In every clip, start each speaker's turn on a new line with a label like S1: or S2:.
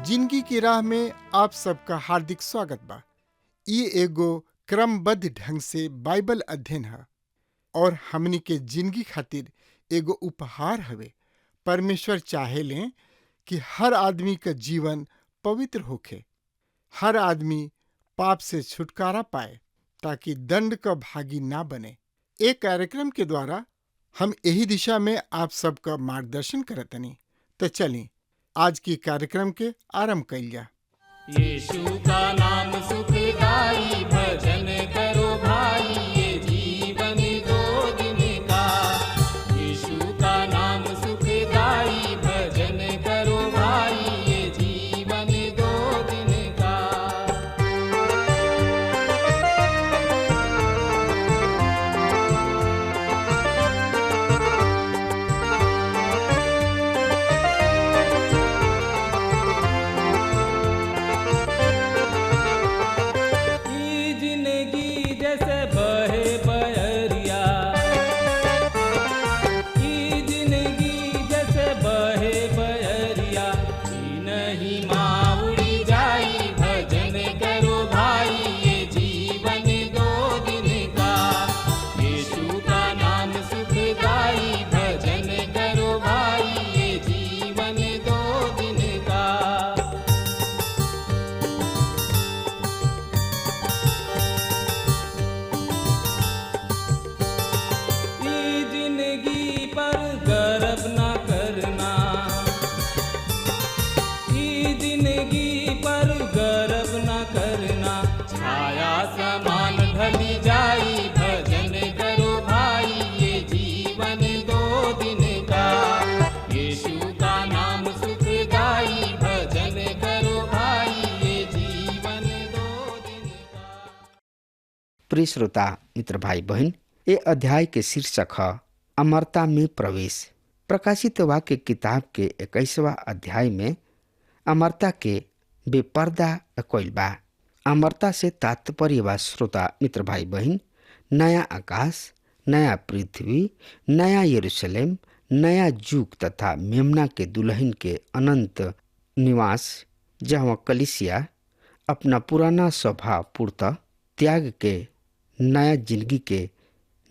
S1: जिंदगी की राह में आप सबका हार्दिक स्वागत बा। ये एगो क्रमबद्ध ढंग से बाइबल अध्ययन है और हमनी के जिंदगी खातिर एगो उपहार हवे। परमेश्वर चाहेले कि हर आदमी का जीवन पवित्र होखे, हर आदमी पाप से छुटकारा पाए ताकि दंड का भागी ना बने। एक कार्यक्रम के द्वारा हम यही दिशा में आप सबका मार्गदर्शन करतनी। तो चलिए आज की कार्यक्रम के आरंभ कइल जा।
S2: यीशु का नाम सुखदाई, भजन करो भाई, ये जीवन दो दिन का। यीशु का नाम सुखदाई, भजन करो भाई, ये जीवन दो दिन का। ई जिंदगी जैसे बहे बहरिया, ई जिंदगी जैसे बहे बहरिया, ई नहीं माँ उड़ी जाई, भजन करो भाई, ये जीवन दो दिन का। यीशु का नाम सुखदाई, भजन करो भाई, ये जीवन दो दिन का। ई जिंदगी पर गर्व न करना, ई जिंदगी पर गर्व न करना, छाया समान ढली जाई, भजन करो भाई, ये जीवन दो दिन का। यीशु का नाम सुखदाई, भजन करो भाई, ये जीवन दो दिन का।
S3: प्रिय श्रोता मित्र भाई बहन, ये अध्याय के शीर्षक है अमरता में प्रवेश। प्रकाशित वाक्य किताब के 21वां अध्याय में अमरता के बेपर्दा कइल बा। अमरता से तात्पर्य बा श्रोता मित्र भाई बहन, नया आकाश, नया पृथ्वी, नया यरूशलेम, नया जुग तथा मेमना के दुल्हन के अनंत निवास, जहाँ कलिसिया अपना पुराना स्वभाव पूर्णतः त्याग के नया जिंदगी के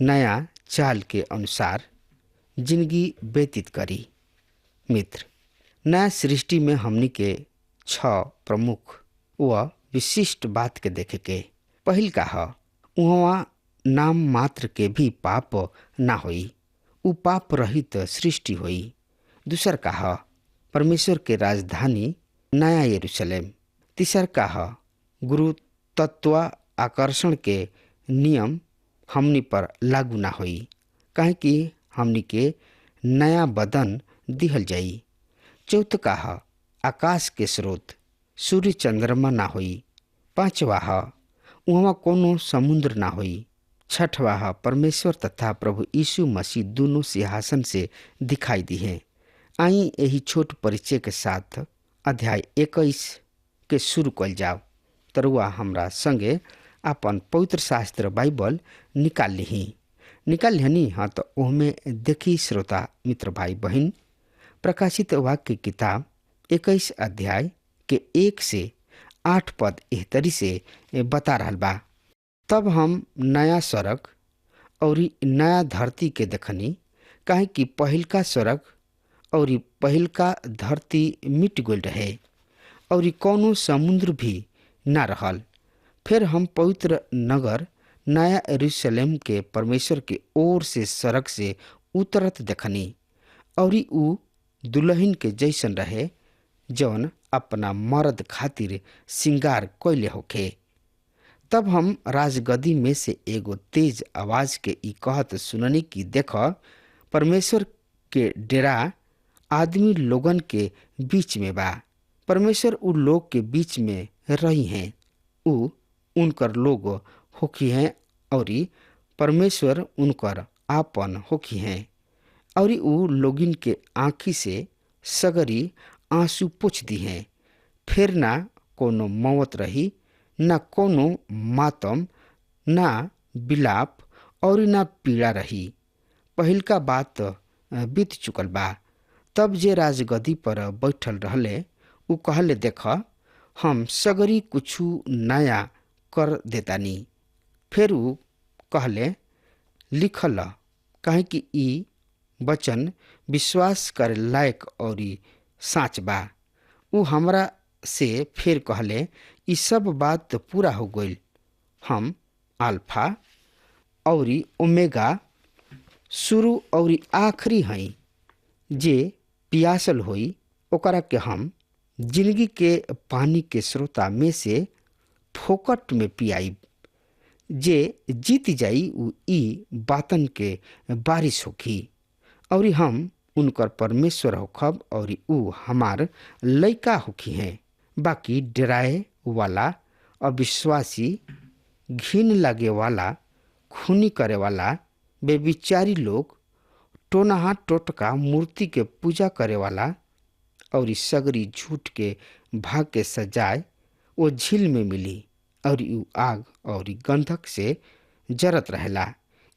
S3: नया चाल के अनुसार जिंदगी व्यतीत करी। मित्र, नया सृष्टि में हमनी के 6 प्रमुख व विशिष्ट बात के देखे के। पहिल का है वहाँ नाम मात्र के भी पाप ना होई, उ पाप रहित सृष्टि होई। दूसर का है परमेश्वर के राजधानी नया यरूशलेम। तीसर का है गुरु तत्व आकर्षण के नियम हमनी पर लागू ना होई, काहे कि हमनी के नया बदन दिहल जाई। चौथ का है आकाश के स्रोत सूर्य चंद्रमा ना होई। पांचवा है वहाँ कोनो समुद्र ना होई। छठवा है परमेश्वर तथा प्रभु यीशु मसीह दोनों सिंहासन से दिखाई दी है। आई यही छोट परिचय के साथ अध्याय 21 के शुरू कल जाओ। तरुआ हमरा संगे अपन पवित्र शास्त्र बाइबल निकाल लिहनी हाँ तो ओहमे देखी श्रोता मित्र भाई बहन, प्रकाशित वाक्य किताब 21 अध्याय के 1 से 8 पद एह तरी से बता रहल बा। तब हम नया स्वर्ग और नया धरती के देखनी, काहे कि पहिलका स्वर्ग और पहिलका धरती मिट गइल रहे और कोनो समुद्र भी ना रहल। फिर हम पवित्र नगर नया यरूशलेम के परमेश्वर के ओर से सड़क से उतरत देखनी और ऊ दुल्हन के जैसन रहे जौन अपना मर्द खातिर श्रृंगार कैले होखे। तब हम राजगद्दी में से एगो तेज आवाज के ई कहत सुननी कि देख, परमेश्वर के डेरा आदमी लोगन के बीच में बा। परमेश्वर उ लोग के बीच में रही हैं। उ उनकर लोग होखी हैं और परमेश्वर उनकर आपन होखी हैं और उ लोगिन के आँखी से सगरी आंसू पोछ दी हैं। फिर ना कोनो मौत रही, ना कोनो मातम, ना बिलाप और ना पीड़ा रही। पहिलका बात बीत चुकल बा। तब जे राजगद्दी पर बैठल रहले उ कहले, देख, हम सगरी कुछु नया कर देतानी। फिर उ कहले, लिखल, काहे कि ई वचन विश्वास करे लायक और साच बा। उ हमरा से फिर कहले, ई सब बात पूरा हो गईल। हम अल्फा और ओमेगा, शुरू और आखिरी हई। जे पियासल होई ओकरा के हम जिंदगी के पानी के स्रोता में से फोकट में पियाई। जे जीत जाई उ ई बातन के बारिश होखी और हम उनकर परमेश्वर होखब और उ हमार लइका होखी हैं। बाकी डराए वाला, अविश्वासी, घिन लगे वाला, खूनी करे वाला, बेविचारी लोग, टोनहा टोटका, मूर्ति के पूजा करे वाला और सगरी झूठ के भाग के सजाए वो झील में मिली और यू आग और गंधक से जरत रहेला।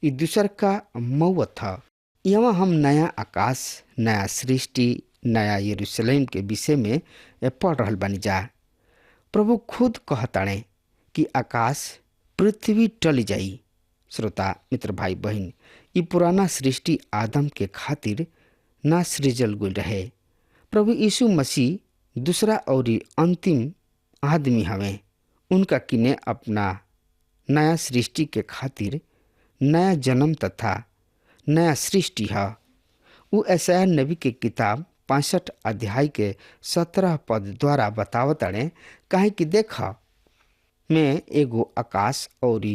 S3: ई दूसर का मौत था। यहाँ हम नया आकाश, नया सृष्टि, नया यरूशलेम के विषय में पढ़ रहल बानी जा। प्रभु खुद कहताणे कि आकाश पृथ्वी टल जाई। श्रोता मित्र भाई बहन, ई पुराना सृष्टि आदम के खातिर ना सृजल गइल रहे। प्रभु यीशु मसीह दूसरा और अंतिम आदमी हवे। उनका किने अपना नया सृष्टि के खातिर नया जन्म तथा नया सृष्टि है। उ यशायाह नबी के किताब 65 अध्याय के 17 पद द्वारा बतावताड़े, काहे कि देख, मैं एगो आकाश और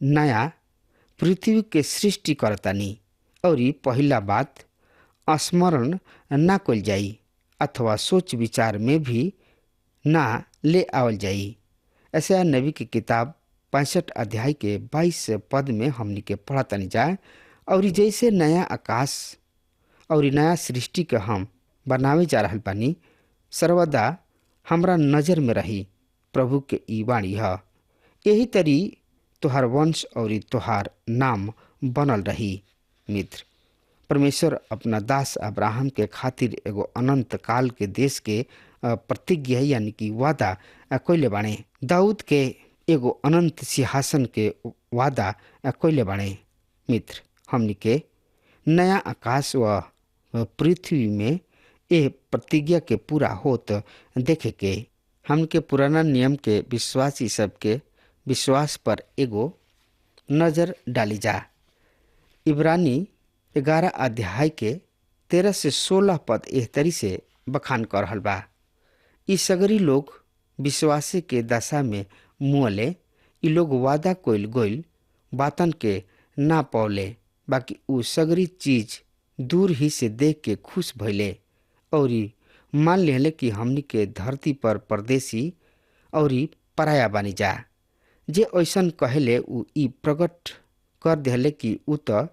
S3: नया पृथ्वी के सृष्टि करतानी और पहला बात स्मरण ना कल जाई अथवा सोच विचार में भी ना ले आवल जाई। ऐसा नबी की किताब 65 अध्याय के 22 पद में हमनी के पढ़तानी जाए। और जैसे नया आकाश और नया सृष्टि के हम बनावे जा रहल बानी, सर्वदा हमरा नजर में रही प्रभु के ई वाणी है। यही तरी तोहार वंश और तोहार नाम बनल रही। मित्र, परमेश्वर अपना दास अब्राहम के खातिर एगो अनंत काल के देश के प्रतिज्ञा यानी कि वादा कइले बाणे। दाऊद के एगो अनंत सिंहासन के वादा कइले बाणे। मित्र, हमनी के नया आकाश व पृथ्वी में ए प्रतिज्ञा के पूरा होत देखे के हमनी के पुराना नियम के विश्वासी सबके विश्वास पर एगो नजर डाली जा। इब्रानी 11 अध्याय के 13 से 16 पद एह तरी से बखान कर रहल बा। ई सगरी लोग विश्वासी के दशा में मुअले। ई लोग वादा कइल गइल बातन के ना पौले, बाकी उ सगरी चीज दूर ही से देख के खुश भइले और मान लेले कि हमनी के धरती पर परदेसी और पराया बानी जा। जे ऐसन कहेले उ ई प्रकट कर देले कि उ त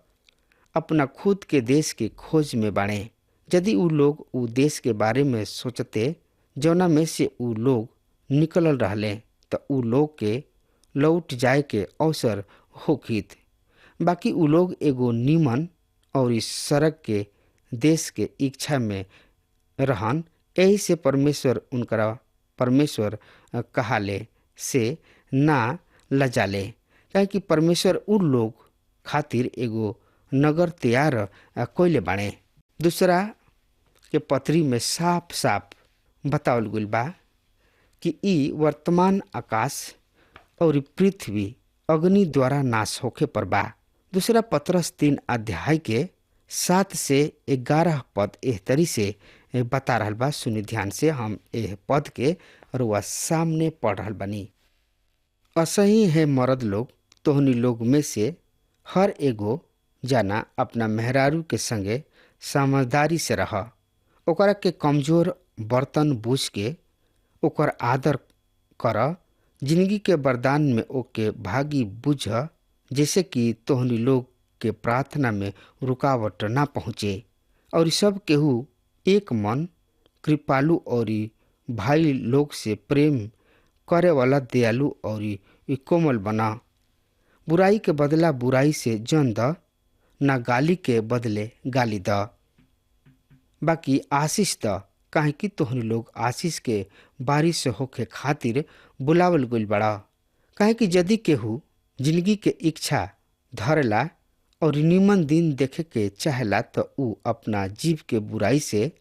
S3: अपना खुद के देश के खोज में बाणे। यदि उ लोग उ देश के बारे में सोचते जौना में से उ लोग निकलल रहले, त उ लोग के लौट जाए के अवसर होखित। बाकी उ लोग एगो नीमन और इस सड़क के देश के इच्छा में रहन। यही से परमेश्वर उनकरा परमेश्वर कहाले से ना लजाले, काहे कि परमेश्वर उन लोग खातिर एगो नगर तैयार कइले बाणे। दूसरा के पत्री में साफ साफ बतावल गइल बा कि ई वर्तमान आकाश और पृथ्वी अग्नि द्वारा नाश होखे पर बा। दूसरा पत्रस 3 अध्याय के 7 से 11 पद एह तरी से बता रहल बा। सुनी ध्यान से, हम एह पद के रुआ सामने पढ़ रहल बानी। असही है मर्द लोग, तोहनी लोग में से हर एगो जाना अपना मेहरारू के संगे समझदारी से रह ओकरा के कमजोर बर्तन बूझ के ओकर आदर कर। जिंदगी के वरदान में ओके भागी बुझ, जैसे कि तोहनी लोग के प्रार्थना में रुकावट ना पहुँचे। और सब केहू एक मन, कृपालु और भाई लोग से प्रेम करे वाला, दयालु और कोमल बना। बुराई के बदला बुराई से जन द, ना गाली के बदले गाली द, बाकी आशीष द, काहे कि तोहनी लोग आशीष के बारिश होखे खातिर बुलावल गइल बड़ा। काहे कि यदि केहू जिंदगी के इच्छा धरेला और निमन दिन देखे के चाहेला, तो ऊ अपना जीव के बुराई से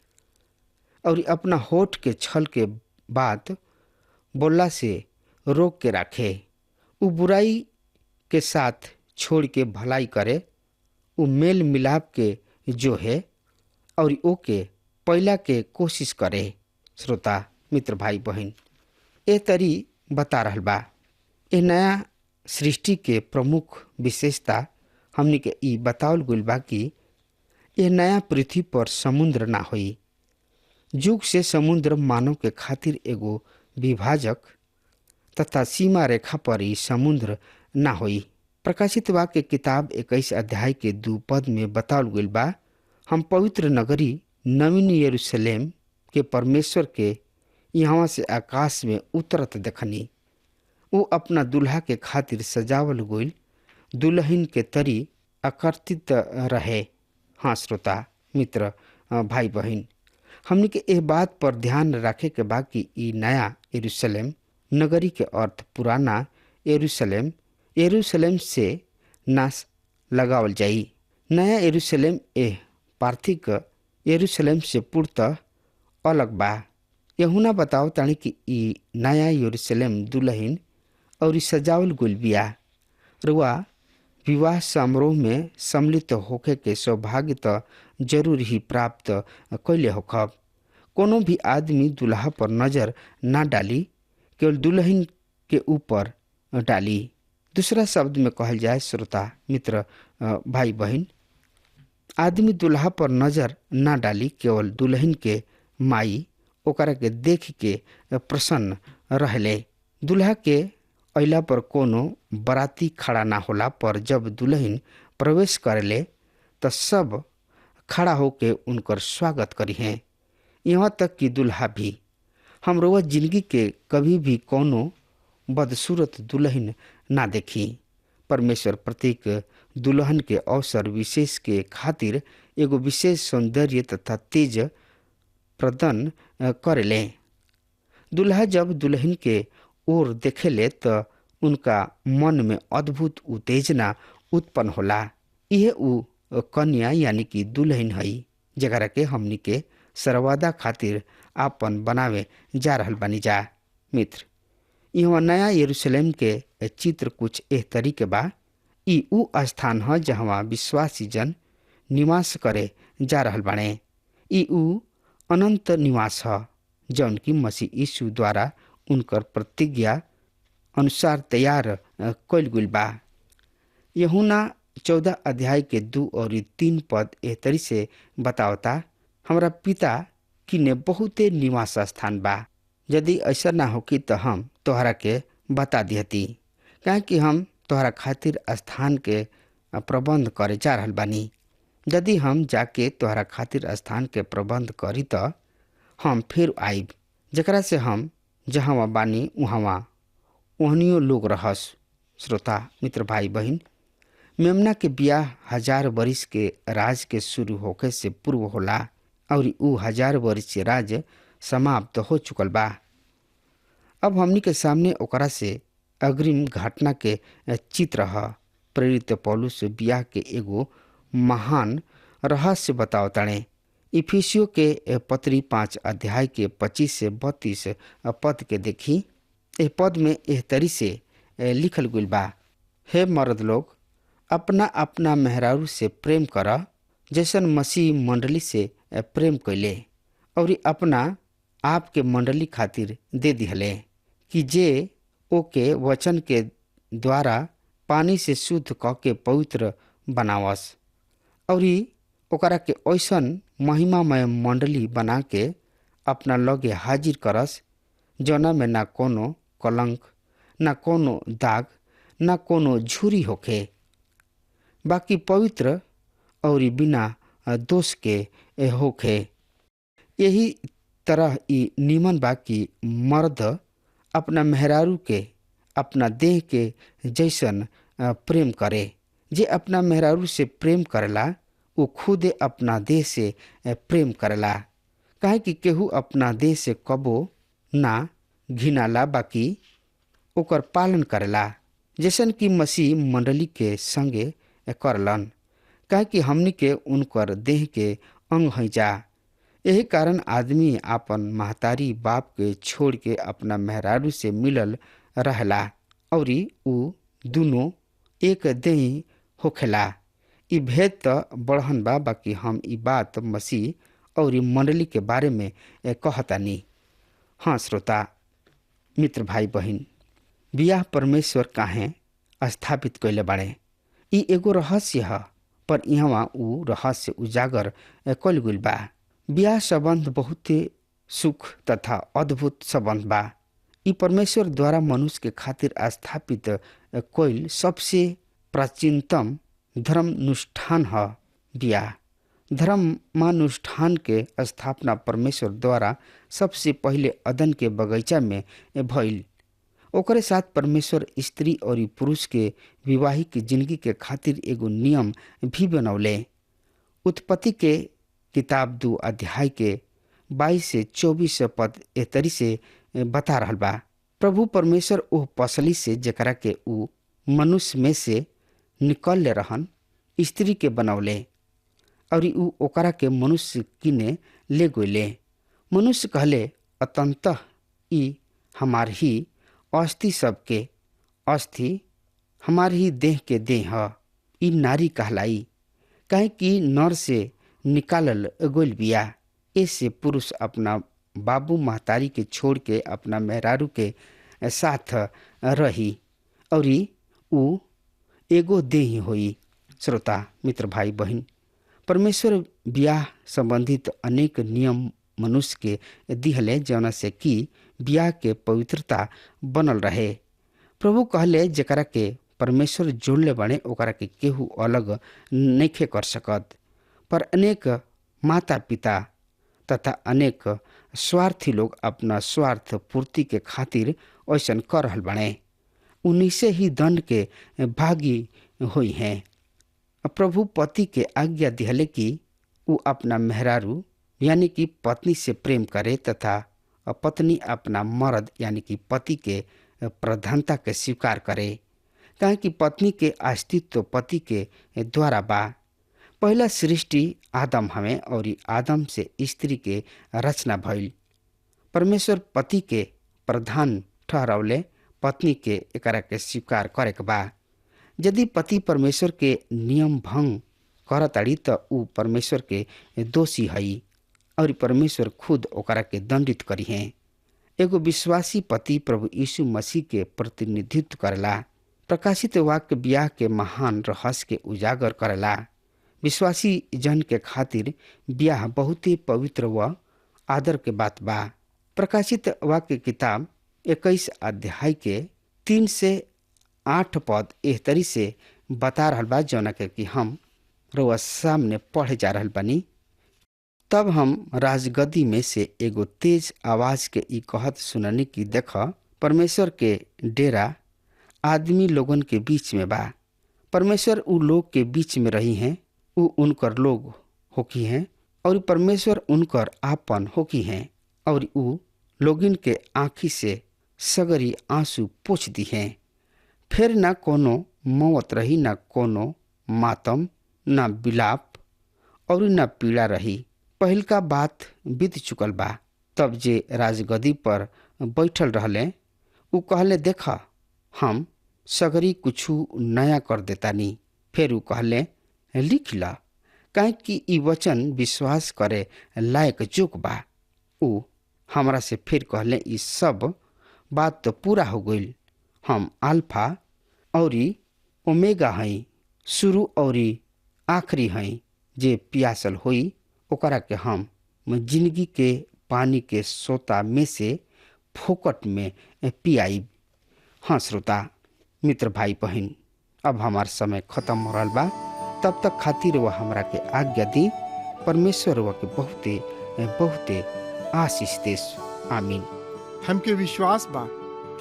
S3: और अपना होठ के छल के बात बोलला से रोक के राखे। ऊ बुराई के साथ छोड़ के भलाई करे। ऊ मेल मिलाप के जो है और ओके पहला के कोशिश करे। श्रोता मित्र भाई बहन, ए तरी बता रहल बा। ए नया सृष्टि के प्रमुख विशेषता हमनी के ई बतावल गइल बा कि ए नया पृथ्वी पर समुद्र ना होई। युग से समुद्र मानव के खातिर एगो विभाजक तथा सीमा रेखा पर ही समुद्र ना होई। प्रकाशित वाक्य किताब 21 अध्याय के 2 पद में बतावल गइल बा, हम पवित्र नगरी नवीन यरूशलेम के परमेश्वर के यहाँ से आकाश में उतरत देखनी। वो अपना दुल्हा के खातिर सजावल गइल दुल्हन के तरी आकर्षित रहे। हाँ श्रोता मित्र भाई बहन, हमने के एह बात पर ध्यान रखे के बा कि ई नया यरूशलेम नगरी के अर्थ पुराना यरूशलेम से नाश लगावल जाई। नया यरूशलेम एह पार्थिक यरूशलेम से पूर्णतः अलग बा। यहुना बताओ तानी कि ई नया यरूशलेम दुल्हन और सजावल गुल बिया। रुआ विवाह समारोह में सम्मिलित होखे के सौभाग्य तो जरूर ही प्राप्त कैले होखब। कोनो भी आदमी दुल्हा पर नजर ना डाली, केवल दुल्हन के ऊपर डाली। दूसरा शब्द में कहल जाए श्रोता मित्र भाई बहन, आदमी दुल्हा पर नजर ना डाली, केवल दुल्हन के माई ओकरा के देख के प्रसन्न रहले। दुल्हा के अइला पर कोनो बराती खड़ा ना होला, पर जब दुल्हन प्रवेश करेले तो सब खड़ा होके उनकर स्वागत करी हैं। यहाँ तक कि दुल्हा भी। हम रोज जिंदगी के कभी भी कोनो बदसूरत दुल्हन ना देखी। परमेश्वर प्रत्येक दुल्हन के अवसर विशेष के खातिर एगो विशेष सौंदर्य तथा तेज प्रदान करेले। दुल्हा जब दुल्हन के ओर देखेले तो उनका मन में अद्भुत उत्तेजना उत्पन्न होला। यह ऊ कन्या यानी कि दुल्हन हई, जगरा के हमनी के सर्वदा खातिर आपन बनावे जा रहल बानी जा। मित्र, यहाँ नया यरूशलेम के चित्र कुछ एह तरीके बा। ई ऊ स्थान है जहाँ विश्वासी जन निवास करे जा रहल बाने। ई ऊ अनंत निवास है जौन की मसीह यीशु द्वारा उनकर प्रतिज्ञा अनुसार तैयार कइल गइल बा। यूहन्ना 14 अध्याय के 2 और 3 पद एह तरी से बतावता, हमरा पिता किने बहुते निवास स्थान बा। यदि ऐसा ना होकी तो हम तोहरा के बता दिहती, काहे कि हम तोहरा खातिर स्थान के प्रबंध करे जा रहल बानी। यदि हम जाके तोहरा खातिर स्थान के प्रबंध करी तो हम फिर आइब, जकरा से हम जहाँ बानी वहाँ ओहनियो लोग रहस। श्रोता मित्र भाई बहन, मेमना के बियाह 1000 वर्ष के राज के शुरू होके से पूर्व होला और ऊ 1000 वर्ष के राज समाप्त हो चुकल बा। अब हमनी के सामने ओकरा से अग्रिम घटना के चित्र है। प्रेरित पौलुस बियाह के एगो महान रहस्य बताओ ताणे। इफिसियो के पत्री 5 अध्याय के 25 से 32 पद के देखी। एह पद में एह तरी से लिखल गइल बा, हे मर्द लोग, अपना अपना मेहरारू से प्रेम कर, जैसन मसीह मंडली से प्रेम कैले और अपना आप के मंडली खातिर दे दिहले, कि जे ओके वचन के द्वारा पानी से शुद्ध क के पवित्र बनावस और ओकरा के ऐसन महिमामय मंडली बना के अपना लगे हाजिर करस, जौना में ना कोनो कलंक, ना कोनो दाग, ना कोनो झुरी होखे, बाकी पवित्र और बिना दोष के होखे। यही तरह ई निमन बाकी मर्द अपना मेहरारू के अपना देह के जैसन प्रेम करे। जे अपना मेहरारू से प्रेम करेला वो खुद अपना देह से प्रेम करेला। काहे कि केहू अपना देह से कबो ना घिनाला, बाकी ओकर पालन करेला, जैसन कि मसीह मंडली के संगे करलन। काहे कि हमनी के उनकर देह के अंग है जा। यही कारण आदमी आपन महतारी बाप के छोड़ के अपना मेहरारू से मिलल रहला और ऊ दोनों एक देह होखेला। ई भेद तो बढ़न बा, बाकी हम ई बात मसीह और मंडली के बारे में कहतानी। हाँ श्रोता मित्र भाई बहन, बियाह परमेश्वर काहे स्थापित कैले बाड़े, ई एगो रहस्य है, पर यहाँ ऊ रहस्य उजागर कल गइल बा। बियाह संबंध बहुत सुख तथा अद्भुत संबंध बा। ई परमेश्वर द्वारा मनुष्य के खातिर स्थापित कइल सबसे प्राचीनतम धर्मानुष्ठान है। बियाह धर्मानुष्ठान के स्थापना परमेश्वर द्वारा सबसे पहले अदन के बगीचा में भइल। ओकरे साथ परमेश्वर स्त्री और पुरुष के विवाहिक जिंदगी के खातिर एगो नियम भी बनौले। उत्पत्ति के किताब 2 अध्याय के 22 से 24 पद ए तरी से बता रहल बा। प्रभु परमेश्वर ओह पसली से जेकरा के ऊ मनुष्य में से निकल ले रहन स्त्री के बनौले और ऊ ओकरा के मनुष्य किने ले गइले। मनुष्य कहले, अतंतः ई हमार ही अस्थि सबके अस्थि, हमार ही देह के देह ह। ई नारी कहलाई, काहे कि नर से निकालल गइल बिया। ऐसे पुरुष अपना बाबू महतारी के छोड़ के अपना मेहरारू के साथ रही और ऊ एगो देह होई। श्रोता मित्र भाई बहन, परमेश्वर बियाह संबंधित अनेक नियम मनुष्य के दिहले, जौना से कि बियाह के पवित्रता बनल रहे। प्रभु कहले, जेकरा के परमेश्वर जोड़ले बने ओकरा के केहू अलग नइखे कर सकत। पर अनेक माता पिता तथा अनेक स्वार्थी लोग अपना स्वार्थ पूर्ति के खातिर ऐसन कर रहल बने। उन्हीं से ही दंड के भागी हुई हैं। प्रभु पति के आज्ञा दिहले कि वो अपना मेहरारू यानी कि पत्नी से प्रेम करे तथा पत्नी अपना मर्द यानी कि पति के प्रधानता के स्वीकार करे, काहे कि पत्नी के अस्तित्व पति के द्वारा बा। पहला सृष्टि आदम हमें और आदम से स्त्री के रचना भइल। परमेश्वर पति के प्रधान ठहरावले, पत्नी के एकरा के स्वीकार करे के बा। यदि पति परमेश्वर के नियम भंग करताड़ी तो ऊ परमेश्वर के दोषी हई और परमेश्वर खुद ओकरा के दंडित करी है। एगो विश्वासी पति प्रभु यीशु मसीह के प्रतिनिधित्व करेला। प्रकाशित वाक्य ब्याह के महान रहस्य के उजागर करेला। विश्वासी जन के खातिर ब्याह बहुत ही पवित्र व आदर के बात बा। प्रकाशित वाक्य किताब 21 अध्याय के 3 से 8 पद एह तरी से बता रहल बा, जौना के कि हम रउआ सामने पढ़े जा रहल बानी। तब हम राजगद्दी में से एगो तेज आवाज के ई कहत सुननी कि देख, परमेश्वर के डेरा आदमी लोगन के बीच में बा। परमेश्वर उ लोग के बीच में रही हैं, उ उनकर लोग होकी हैं और परमेश्वर उनकर आपन होकी हैं और उ लोगिन के आँखी से सगरी आंसू पोंछ दी हैं। फिर न कोनो मौत रही, न कोनो मातम, न विलाप और न पीड़ा रही। पहिलका बात बीत चुकल बा। तब जे राजगद्दी पर बैठल रहले उ कहले, देखा, हम सगरी कुछु नया कर देतानी। फिर उ कहले, लिख ला, काहे कि ई वचन विश्वास करे लायक जोग बा। उ हमरा से फिर कहले, ई सब बात तो पूरा हो गईल। हम अल्फा और ओमेगा हई, शुरू और आखिरी हई। जे पियासल होई ओकरा के हम जिंदगी के पानी के सोता में से फोकट में पियाई। हाँ श्रोता मित्र भाई बहन, अब हमार समय खत्म हो रहा बा। तब तक खातिर वह हमरा के आज्ञा दी। परमेश्वर वह के बहुते बहुते आशीष देस। आमीन।
S1: हमके विश्वास बा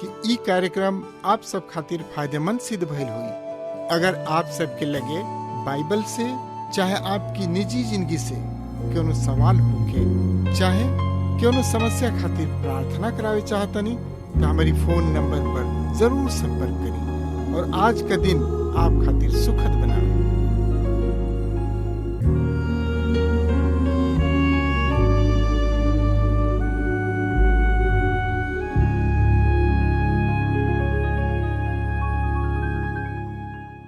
S1: कि ई कार्यक्रम आप सब खातिर फायदेमंद सिद्ध भइल होई। अगर आप सबके लगे बाइबल से चाहे आपकी निजी जिंदगी से कोनो सवाल होके चाहे कोनो समस्या खातिर प्रार्थना करावे चाहतनी तो हमारी फोन नंबर पर जरूर संपर्क करी और आज का दिन आप खातिर सुखद बनावे।